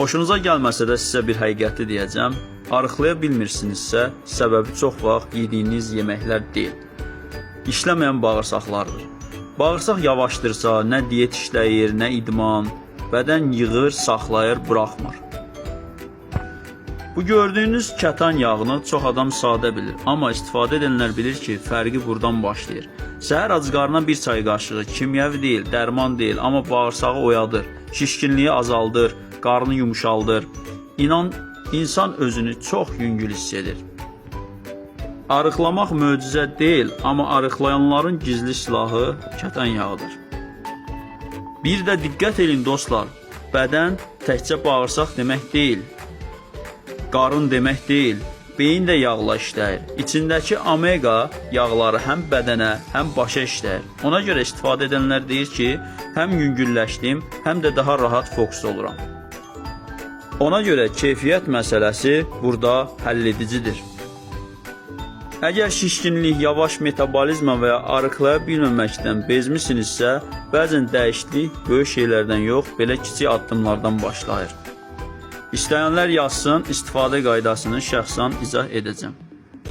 Xoşunuza gəlməsə də sizə bir həqiqəti deyəcəm. Arıqlaya bilmirsinizsə, səbəbi çox vaxt yediyiniz yeməklər deyil. İşləməyən bağırsaqlardır. Bağırsaq yavaşdırsa, nə diyet işləyir, nə idman, bədən yığır, saxlayır, buraxmır. Bu gördüyünüz kətan yağını çox adam sadə bilir, amma istifadə edənlər bilir ki, fərqi buradan başlayır. Səhər ac qarnına bir çay qaşığı kimyəvi deyil, dərman deyil, amma bağırsağı oyadır, şişkinliyi azaldır, qarnı yumuşaldır. İnan, insan özünü çox yüngül hiss edir. Arıqlamaq möcüzə deyil, amma arıqlayanların gizli silahı kətan yağıdır. Bir də diqqət edin dostlar, bədən təkcə bağırsaq demək deyil, qarın demək deyil, beyin də yağla işləyir. İçindəki omega yağları həm bədənə, həm başa işləyir. Ona görə istifadə edənlər deyir ki, həm yüngülləşdim, həm də daha rahat fokus oluram. Ona görə keyfiyyət məsələsi burada həlledicidir. Əgər şişkinlik, yavaş metabolizma və ya arıqlaya bilməməkdən bezmisinizsə, bəzən dəyişiklik böyük şeylərdən yox, belə kiçik addımlardan başlayır. İstəyənlər yazsın, istifadə qaydasını şəxsən izah edəcəm.